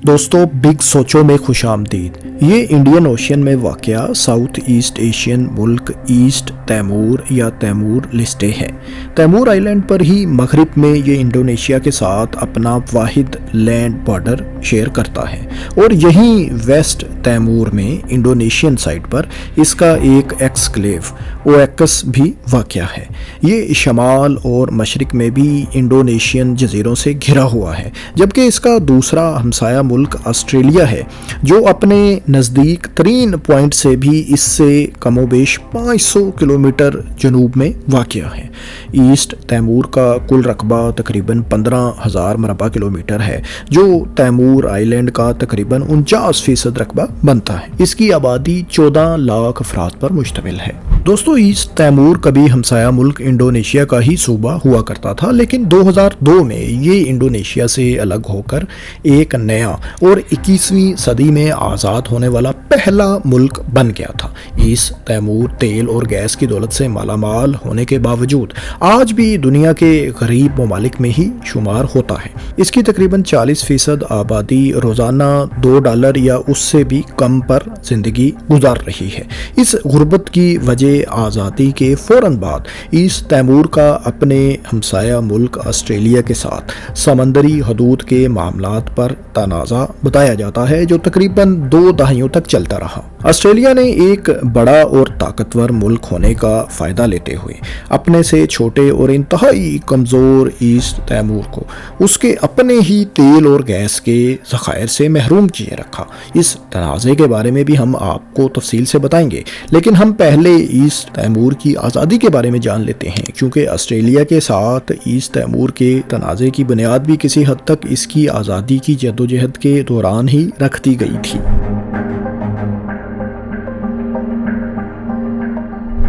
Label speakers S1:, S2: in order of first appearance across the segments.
S1: دوستو بگ سوچو میں خوش آمدید۔ یہ انڈین اوشین میں واقع ساؤتھ ایسٹ ایشین ملک ایسٹ تیمور یا تیمور لیسٹے ہے۔ تیمور آئی لینڈ پر ہی مغرب میں یہ انڈونیشیا کے ساتھ اپنا واحد لینڈ بارڈر شیئر کرتا ہے، اور یہیں ویسٹ تیمور میں انڈونیشین سائٹ پر اس کا ایک ایکسکلیو اویکس بھی واقع ہے۔ یہ شمال اور مشرق میں بھی انڈونیشین جزیروں سے گھرا ہوا ہے، جبکہ اس کا دوسرا ہمسایہ ملک آسٹریلیا ہے، جو اپنے نزدیک ترین پوائنٹ سے بھی اس سے کم و بیش 500 کلومیٹر جنوب میں واقع ہے۔ ایسٹ تیمور کا کل رقبہ تقریباً 15,000 مربع کلومیٹر ہے، جو تیمور آئی لینڈ کا تقریباً 49% رقبہ بنتا ہے۔ اس کی آبادی 14 لاکھ افراد پر مشتمل ہے۔ دوستو ایسٹ تیمور کبھی ہمسایہ ملک انڈونیشیا کا ہی صوبہ ہوا کرتا تھا، لیکن 2002 میں یہ انڈونیشیا سے الگ ہو کر ایک نیا اور 21ویں صدی میں آزاد ہونے والا پہلا ملک بن گیا تھا۔ ایسٹ تیمور تیل اور گیس کی دولت سے مالا مال ہونے کے باوجود آج بھی دنیا کے غریب ممالک میں ہی شمار ہوتا ہے۔ اس کی تقریباً 40% آبادی روزانہ $2 یا اس سے بھی کم پر زندگی گزار رہی ہے۔ اس غربت کی وجہ آزادی کے فوراً بعد ایسٹ تیمور کا اپنے ہمسایہ ملک آسٹریلیا کے ساتھ سمندری حدود کے معاملات پر تنازع بتایا جاتا ہے، جو تقریباً 2 دہائیوں تک چلتا رہا۔ آسٹریلیا نے ایک بڑا اور طاقتور ملک ہونے کا فائدہ لیتے ہوئے اپنے سے چھوٹے اور انتہائی کمزور ایسٹ تیمور کو اس کے اپنے ہی تیل اور گیس کے ذخائر سے محروم کیے رکھا۔ اس تنازع کے بارے میں بھی ہم آپ کو تفصیل سے بتائیں گے، لیکن ہم پہلے ایسٹ تیمور کی آزادی کے بارے میں جان لیتے ہیں، کیونکہ آسٹریلیا کے ساتھ ایسٹ تیمور کے تنازع کی بنیاد بھی کسی حد تک اس کی آزادی کی جدوجہد کے دوران ہی رکھ دی گئی تھی۔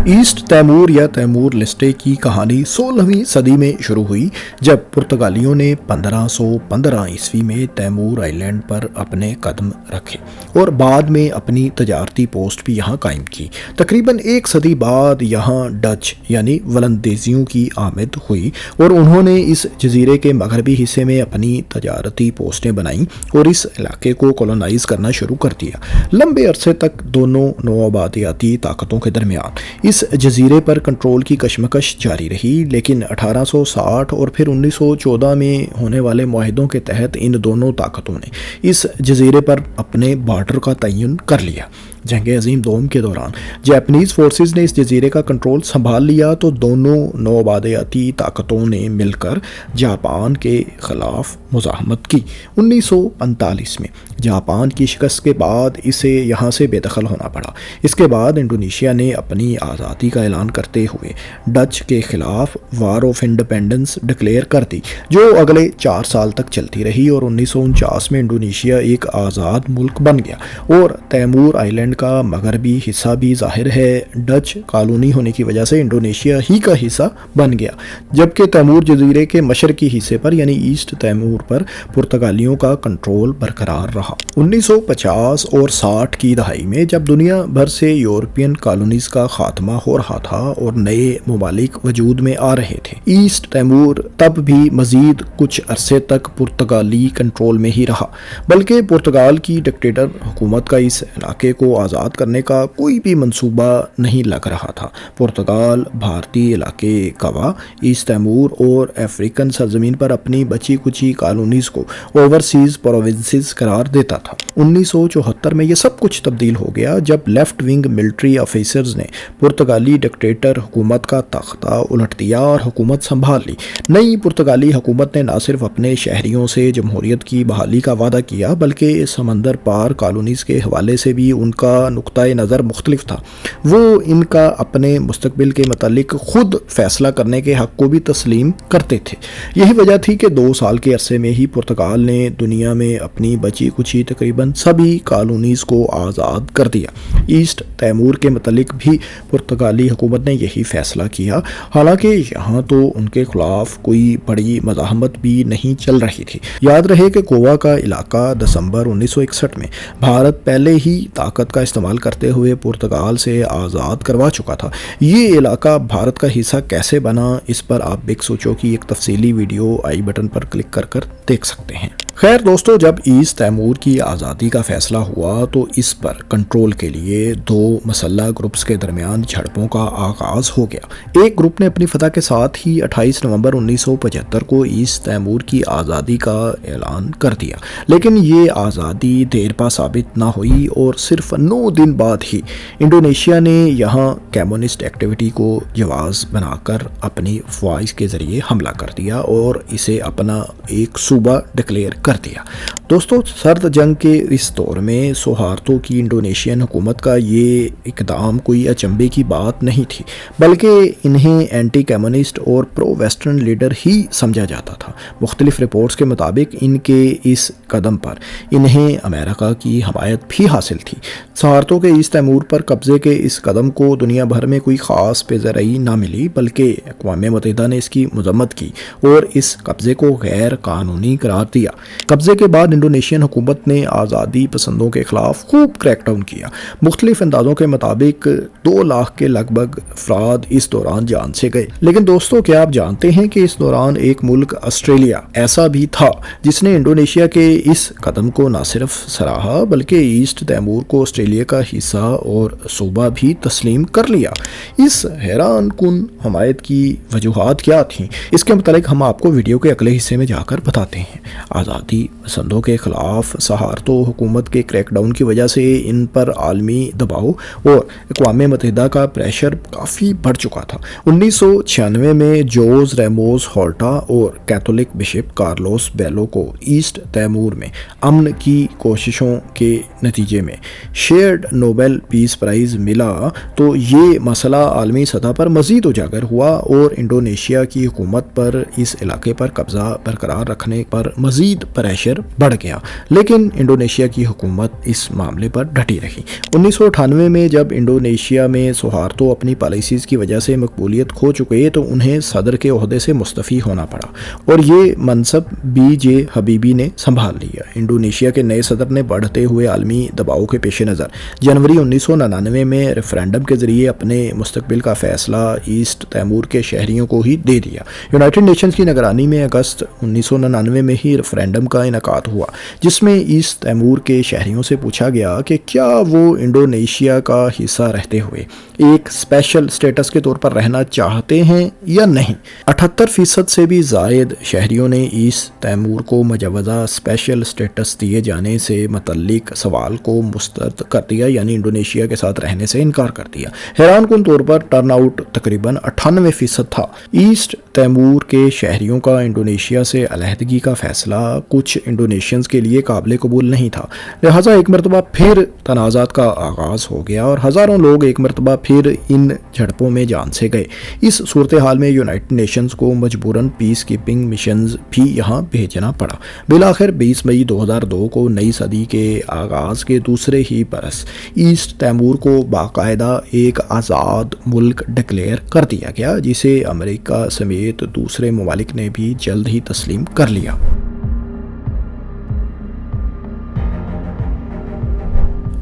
S1: ایسٹ تیمور یا تیمور لیسٹے کی کہانی 16ویں صدی میں شروع ہوئی، جب پرتگالیوں نے 1515 عیسوی میں تیمور آئی لینڈ پر اپنے قدم رکھے اور بعد میں اپنی تجارتی پوسٹ بھی یہاں قائم کی۔ تقریباً 1 صدی بعد یہاں ڈچ یعنی ولندیزیوں کی آمد ہوئی، اور انہوں نے اس جزیرے کے مغربی حصے میں اپنی تجارتی پوسٹیں بنائیں اور اس علاقے کو کولونائز کرنا شروع کر دیا۔ لمبے عرصے تک دونوں نوآبادیاتی طاقتوں کے درمیان اس جزیرے پر کنٹرول کی کشمکش جاری رہی، لیکن 1860 اور پھر 1914 میں ہونے والے معاہدوں کے تحت ان دونوں طاقتوں نے اس جزیرے پر اپنے بارڈر کا تعین کر لیا۔ جنگ عظیم دوم کے دوران جاپنیز فورسز نے اس جزیرے کا کنٹرول سنبھال لیا تو دونوں نوآبادیاتی طاقتوں نے مل کر جاپان کے خلاف مزاحمت کی۔ 1945 میں جاپان کی شکست کے بعد اسے یہاں سے بے دخل ہونا پڑا۔ اس کے بعد انڈونیشیا نے اپنی آزادی کا اعلان کرتے ہوئے ڈچ کے خلاف وار آف انڈیپینڈنس ڈکلیئر کر دی، جو اگلے 4 سال تک چلتی رہی، اور 1949 میں انڈونیشیا ایک آزاد ملک بن گیا، اور تیمور آئی لینڈ کا مغربی حصہ بھی ظاہر ہے ڈچ کالونی ہونے کی وجہ سے انڈونیشیا ہی کا حصہ بن گیا، جبکہ تیمور جزیرے کے مشرقی حصے پر یعنی ایسٹ تیمور پر پرتگالیوں کا کنٹرول برقرار رہا۔ 1950 اور 60 کی دہائی میں جب دنیا بھر سے یورپین کالونیز کا خاتمہ ہو رہا تھا اور نئے ممالک وجود میں آ رہے تھے، ایسٹ تیمور تب بھی مزید کچھ عرصے تک پرتگالی کنٹرول میں ہی رہا، بلکہ پرتگال کی ڈکٹیٹر حکومت کا اس علاقے کو آزاد کرنے کا کوئی بھی منصوبہ نہیں لگ رہا تھا۔ پرتگال بھارتی علاقے کوا، ایسٹ تیمور اور افریقن سرزمین پر اپنی بچی کچی کالونیز کو اوورسیز پروونسز قرار دیتا تھا۔ 1974 میں یہ سب کچھ تبدیل ہو گیا جب لیفٹ ونگ ملٹری آفیسرز نے پرتگالی ڈکٹیٹر حکومت کا تختہ الٹ دیا اور حکومت سنبھال لی۔ نئی پرتگالی حکومت نے نہ صرف اپنے شہریوں سے جمہوریت کی بحالی کا وعدہ کیا، بلکہ سمندر پار کالونیز کے حوالے سے بھی ان کا نقطۂ نظر مختلف تھا۔ وہ ان کا اپنے مستقبل کے متعلق خود فیصلہ کرنے کے حق کو بھی تسلیم کرتے تھے۔ یہی وجہ تھی کہ 2 سال کے عرصے میں ہی پرتگال نے دنیا میں اپنی بچی کچی تقریباً سبھی کالونیز کو آزاد کر دیا۔ ایسٹ تیمور کے متعلق بھی پرتگالی حکومت نے یہی فیصلہ کیا، حالانکہ یہاں تو ان کے خلاف کوئی بڑی مزاحمت بھی نہیں چل رہی تھی۔ یاد رہے کہ گوا کا علاقہ دسمبر 1961 میں بھارت پہلے ہی طاقت کا استعمال کرتے ہوئے پرتگال سے آزاد کروا چکا تھا۔ یہ علاقہ بھارت کا حصہ کیسے بنا، اس پر آپ بگ سوچو کی ایک تفصیلی ویڈیو آئی بٹن پر کلک کر دیکھ سکتے ہیں۔ خیر دوستو، جب ایسٹ تیمور کی آزادی کا فیصلہ ہوا تو اس پر کنٹرول کے لیے دو مسلح گروپس کے درمیان جھڑپوں کا آغاز ہو گیا۔ ایک گروپ نے اپنی فتح کے ساتھ ہی 28 نومبر 1975 کو ایسٹ تیمور کی آزادی کا اعلان کر دیا، لیکن یہ آزادی دیر پا ثابت نہ ہوئی اور صرف 9 دن بعد ہی انڈونیشیا نے یہاں کمیونسٹ ایکٹیویٹی کو جواز بنا کر اپنی فوائد کے ذریعے حملہ کر دیا اور اسے اپنا ایک صوبہ ڈکلیئر کر دیا۔ دوستو، سرد جنگ کے اس دور میں سوہارتو کی انڈونیشین حکومت کا یہ اقدام کوئی اچنبے کی بات نہیں تھی، بلکہ انہیں اینٹی کمیونسٹ اور پرو ویسٹرن لیڈر ہی سمجھا جاتا تھا۔ مختلف رپورٹس کے مطابق ان کے اس قدم پر انہیں امریکہ کی حمایت بھی حاصل تھی۔ سوہارتو کے ایسٹ تیمور پر قبضے کے اس قدم کو دنیا بھر میں کوئی خاص پیزرئی نہ ملی، بلکہ اقوام متحدہ نے اس کی مذمت کی اور اس قبضے کو غیر قانونی قرار دیا۔ قبضے کے بعد انڈونیشین حکومت نے آزادی پسندوں کے خلاف خوب کریک ڈاؤن کیا۔ مختلف اندازوں کے مطابق 2 لاکھ کے لگ بھگ افراد اس دوران جان سے گئے۔ لیکن دوستو، کیا آپ جانتے ہیں کہ اس دوران ایک ملک آسٹریلیا ایسا بھی تھا جس نے انڈونیشیا کے اس قدم کو نہ صرف سراہا بلکہ ایسٹ تیمور کو آسٹریلیا کا حصہ اور صوبہ بھی تسلیم کر لیا۔ اس حیران کن حمایت کی وجوہات کیا تھیں، اس کے متعلق ہم آپ کو ویڈیو کے اگلے حصے میں جا کر بتاتے ہیں۔ آزادی پسندوں کے خلاف سوہارتو حکومت کے کریک ڈاؤن کی وجہ سے ان پر عالمی دباؤ اور اقوام متحدہ کا پریشر کافی بڑھ چکا تھا۔ 1996 میں جوز ریموس ہورٹا اور کیتھولک بشپ کارلوس بیلو کو ایسٹ تیمور میں امن کی کوششوں کے نتیجے میں شیئرڈ نوبل پیس پرائز ملا تو یہ مسئلہ عالمی سطح پر مزید اجاگر ہوا اور انڈونیشیا کی حکومت پر اس علاقے پر قبضہ برقرار رکھنے پر مزید پریشر بڑھ گیا، لیکن انڈونیشیا کی حکومت اس معاملے پر ڈٹی رہی۔ 1998 میں جب انڈونیشیا میں سوہارتو اپنی پالیسیز کی وجہ سے مقبولیت کھو چکے تو انہیں صدر کے عہدے سے مستعفی ہونا پڑا اور یہ منصب بی جے حبیبی نے سنبھال لیا۔ انڈونیشیا کے نئے صدر نے بڑھتے ہوئے عالمی دباؤ کے پیش نظر جنوری 1999 میں ریفرینڈم کے ذریعے اپنے مستقبل کا فیصلہ ایسٹ تیمور کے شہریوں کو ہی دے دیا۔ یونائٹڈ نیشنز کی نگرانی میں اگست 1999 میں ہی ریفرینڈم کا انعقاد ہوا جس میں ایسٹ تیمور کے شہریوں سے پوچھا گیا کہ کیا وہ انڈونیشیا کا حصہ رہتے ہوئے ایک اسپیشل اسٹیٹس کے طور پر رہنا چاہتے ہیں یا نہیں۔ 78% سے بھی زائد شہریوں نے ایسٹ تیمور کو مجوزہ اسپیشل اسٹیٹس دیے جانے سے متعلق سوال کو مسترد کر دیا، یعنی انڈونیشیا کے ساتھ رہنے سے انکار کر دیا۔ حیران کن طور پر ٹرن آؤٹ تقریباً 98% تھا۔ ایسٹ تیمور کے شہریوں کا انڈونیشیا سے علیحدگی کا فیصلہ کچھ انڈونیشینز کے لیے قابل قبول نہیں تھا، لہٰذا ایک مرتبہ پھر تنازعات کا آغاز ہو گیا اور ہزاروں لوگ ایک مرتبہ پھر ان جھڑپوں میں جان سے گئے۔ اس صورتحال میں یونائٹڈ نیشنز کو مجبوراً پیس کیپنگ مشنز بھی یہاں بھیجنا پڑا۔ بالآخر 20 مئی 2002 کو نئی صدی کے آغاز کے دوسرے ہی برس ایسٹ تیمور کو باقاعدہ ایک آزاد ملک ڈکلیئر کر دیا گیا، جسے امریکہ سمیت دوسرے ممالک نے بھی جلد ہی تسلیم کر لیا۔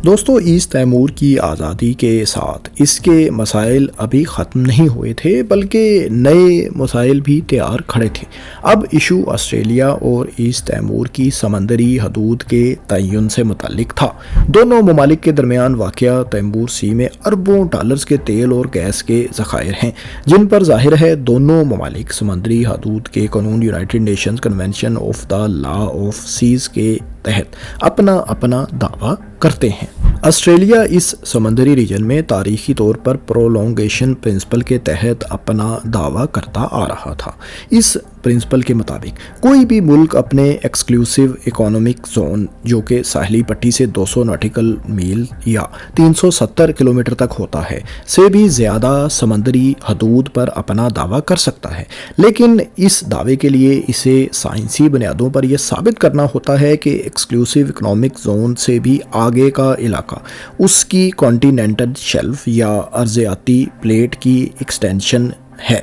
S1: دوستو، ایسٹ تیمور کی آزادی کے ساتھ اس کے مسائل ابھی ختم نہیں ہوئے تھے بلکہ نئے مسائل بھی تیار کھڑے تھے۔ اب ایشو آسٹریلیا اور ایسٹ تیمور کی سمندری حدود کے تعین سے متعلق تھا۔ دونوں ممالک کے درمیان واقع تیمور سی میں اربوں ڈالرز کے تیل اور گیس کے ذخائر ہیں جن پر ظاہر ہے دونوں ممالک سمندری حدود کے قانون United Nations Convention of the law of seas کے تحت اپنا دعویٰ کرتے ہیں۔ آسٹریلیا اس سمندری ریجن میں تاریخی طور پر پرولونگیشن پرنسپل کے تحت اپنا دعویٰ کرتا آ رہا تھا۔ اس پرنسپل کے مطابق کوئی بھی ملک اپنے ایکسکلوسیو اکنامک زون جو کہ ساحلی پٹی سے 200 ناٹیکل میل یا 370 کلومیٹر تک ہوتا ہے سے بھی زیادہ سمندری حدود پر اپنا دعویٰ کر سکتا ہے، لیکن اس دعوے کے لیے اسے سائنسی بنیادوں پر یہ ثابت کرنا ہوتا ہے کہ ایکسکلوسیو اکنامک زون سے بھی آگے کا علاقہ اس کی کانٹیننٹل شیلف یا ارضیاتی پلیٹ کی ایکسٹینشن ہے۔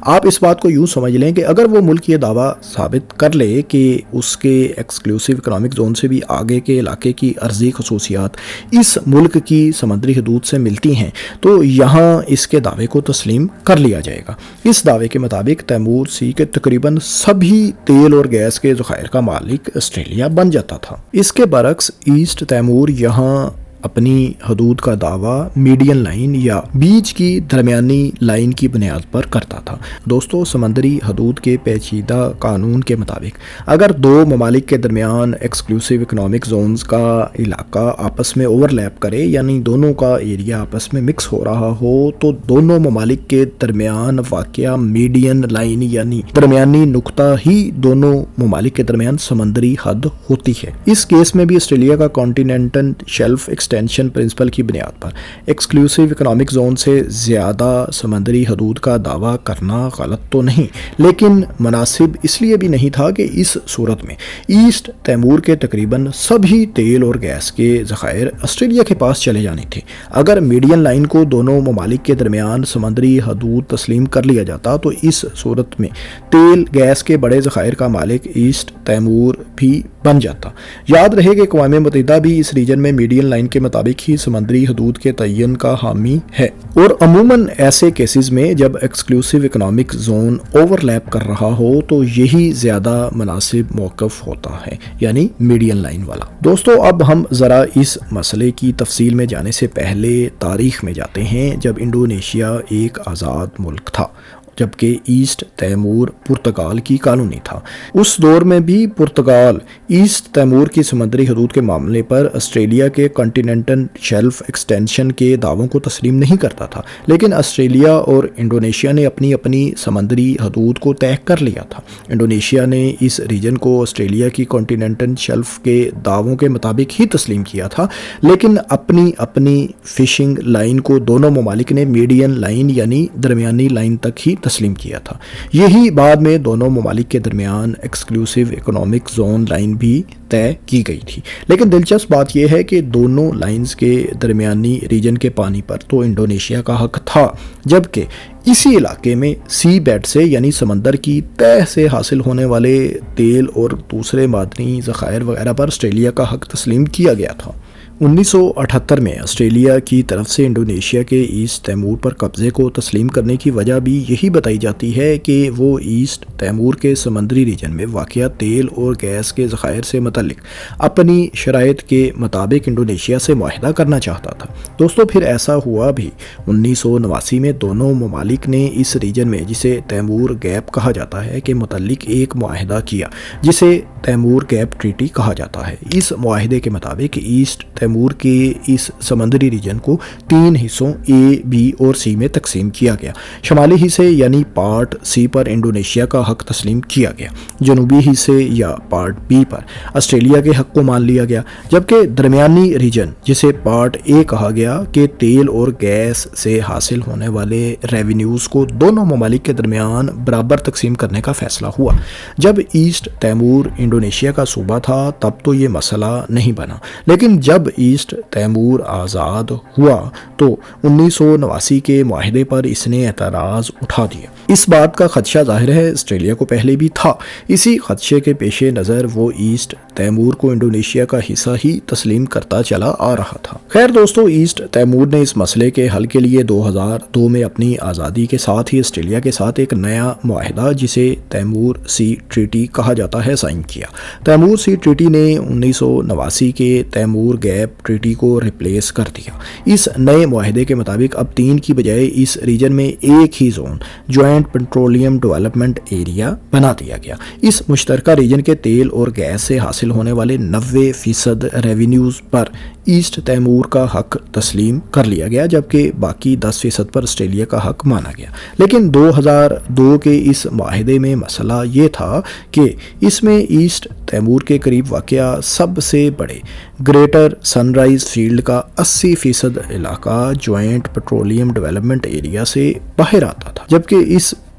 S1: آپ اس بات کو یوں سمجھ لیں کہ اگر وہ ملک یہ دعویٰ ثابت کر لے کہ اس کے ایکسکلوسیو اکنامک زون سے بھی آگے کے علاقے کی عرضی خصوصیات اس ملک کی سمندری حدود سے ملتی ہیں تو یہاں اس کے دعوے کو تسلیم کر لیا جائے گا۔ اس دعوے کے مطابق تیمور سی کے تقریباً سبھی تیل اور گیس کے ذخائر کا مالک آسٹریلیا بن جاتا تھا۔ اس کے برعکس ایسٹ تیمور یہاں اپنی حدود کا دعویٰ میڈین لائن یا بیچ کی درمیانی لائن کی بنیاد پر کرتا تھا۔ دوستو، سمندری حدود کے پیچیدہ قانون کے مطابق اگر دو ممالک کے درمیان ایکسکلوسیو اکنامک زونز کا علاقہ آپس میں اوورلیپ کرے، یعنی دونوں کا ایریا آپس میں مکس ہو رہا ہو، تو دونوں ممالک کے درمیان واقع میڈین لائن یعنی درمیانی نقطہ ہی دونوں ممالک کے درمیان سمندری حد ہوتی ہے۔ اس کیس میں بھی آسٹریلیا کا کانٹیننٹل شیلف ایکسٹینشن پرنسپل کی بنیاد پر ایکسکلوسیو اکنامک زون سے زیادہ سمندری حدود کا دعویٰ کرنا غلط تو نہیں، لیکن مناسب اس لیے بھی نہیں تھا کہ اس صورت میں ایسٹ تیمور کے تقریباً سبھی تیل اور گیس کے ذخائر آسٹریلیا کے پاس چلے جانے تھے۔ اگر میڈین لائن کو دونوں ممالک کے درمیان سمندری حدود تسلیم کر لیا جاتا تو اس صورت میں تیل گیس کے بڑے ذخائر کا مالک ایسٹ تیمور بھی بن جاتا۔ یاد رہے کہ اقوام متحدہ بھی اس ریجن میں میڈین لائن کے مطابق ہی سمندری حدود کے تعین کا حامی ہے، اور عموماً ایسے کیسز میں جب ایکسکلوسیو اکنامک زون اوور لیپ کر رہا ہو تو یہی زیادہ مناسب موقف ہوتا ہے، یعنی میڈین لائن والا۔ دوستو، اب ہم ذرا اس مسئلے کی تفصیل میں جانے سے پہلے تاریخ میں جاتے ہیں جب انڈونیشیا ایک آزاد ملک تھا، جبکہ ایسٹ تیمور پرتگال کی کالونی تھا۔ اس دور میں بھی پرتگال ایسٹ تیمور کی سمندری حدود کے معاملے پر آسٹریلیا کے کانٹیننٹل شیلف ایکسٹینشن کے دعووں کو تسلیم نہیں کرتا تھا، لیکن آسٹریلیا اور انڈونیشیا نے اپنی اپنی سمندری حدود کو طے کر لیا تھا۔ انڈونیشیا نے اس ریجن کو آسٹریلیا کی کانٹیننٹل شیلف کے دعووں کے مطابق ہی تسلیم کیا تھا، لیکن اپنی اپنی فشنگ لائن کو دونوں ممالک نے میڈین لائن یعنی درمیانی لائن تک ہی تسلیم کیا تھا۔ یہی بعد میں دونوں ممالک کے درمیان ایکسکلوسیو اکنامک زون لائن بھی طے کی گئی تھی۔ لیکن دلچسپ بات یہ ہے کہ دونوں لائنز کے درمیانی ریجن کے پانی پر تو انڈونیشیا کا حق تھا، جبکہ اسی علاقے میں سی بیڈ سے یعنی سمندر کی تہہ سے حاصل ہونے والے تیل اور دوسرے معدنی ذخائر وغیرہ پر آسٹریلیا کا حق تسلیم کیا گیا تھا۔ 1978 میں آسٹریلیا کی طرف سے انڈونیشیا کے ایسٹ تیمور پر قبضے کو تسلیم کرنے کی وجہ بھی یہی بتائی جاتی ہے کہ وہ ایسٹ تیمور کے سمندری ریجن میں واقع تیل اور گیس کے ذخائر سے متعلق اپنی شرائط کے مطابق انڈونیشیا سے معاہدہ کرنا چاہتا تھا۔ دوستو، پھر ایسا ہوا بھی۔ 1989 میں دونوں ممالک نے اس ریجن میں جسے تیمور گیپ کہا جاتا ہے کے متعلق ایک معاہدہ کیا جسے تیمور گیپ ٹریٹی کہا جاتا ہے۔ اس معاہدے کے مطابق ایسٹ تیمور کے اس سمندری ریجن کو 3 حصوں اے، بی اور سی میں تقسیم کیا گیا۔ شمالی حصے یعنی پارٹ سی پر انڈونیشیا کا حق تسلیم کیا گیا، جنوبی حصے یا پارٹ بی پر آسٹریلیا کے حق کو مان لیا گیا، جبکہ درمیانی ریجن جسے پارٹ اے کہا گیا کہ تیل اور گیس سے حاصل ہونے والے ریونیوز کو دونوں ممالک کے درمیان برابر تقسیم کرنے کا فیصلہ ہوا۔ جب ایسٹ تیمور انڈونیشیا کا صوبہ تھا تب تو یہ مسئلہ نہیں بنا، لیکن جب ایسٹ تیمور آزاد ہوا تو 1989 کے معاہدے پر اس نے اعتراض اٹھا دیا۔ اس بات کا خدشہ ظاہر ہے آسٹریلیا کو پہلے بھی تھا۔ اسی خدشے کے پیش نظر وہ ایسٹ تیمور کو انڈونیشیا کا حصہ ہی تسلیم کرتا چلا آ رہا تھا۔ خیر دوستو، ایسٹ تیمور نے اس مسئلے کے حل کے لیے 2002 میں اپنی آزادی کے ساتھ ہی آسٹریلیا کے ساتھ ایک نیا معاہدہ جسے تیمور سی ٹریٹی کہا جاتا ہے سائن کیا۔ تیمور سی ٹریٹی نے 1989 کے تیمور گیپ ٹریٹی کو ریپلیس کر دیا۔ اس نئے معاہدے کے مطابق اب 3 کی بجائے اس ریجن میں ایک ہی zone joint petroleum development area بنا دیا گیا۔ اس مشترکہ ریجن کے تیل اور گیس سے حاصل ہونے والے 90% ریونیوز پر ایسٹ تیمور کا حق تسلیم کر لیا گیا، جبکہ باقی 10% پر آسٹریلیا کا حق مانا گیا۔ لیکن 2002 کے اس معاہدے میں مسئلہ یہ تھا کہ اس میں ایسٹ تیمور کے قریب واقع سب سے بڑے گریٹر سن رائز فیلڈ کا 80% علاقہ جوائنٹ پیٹرولیم ڈیولپمنٹ ایریا سے باہر آتا تھا، جبکہ اس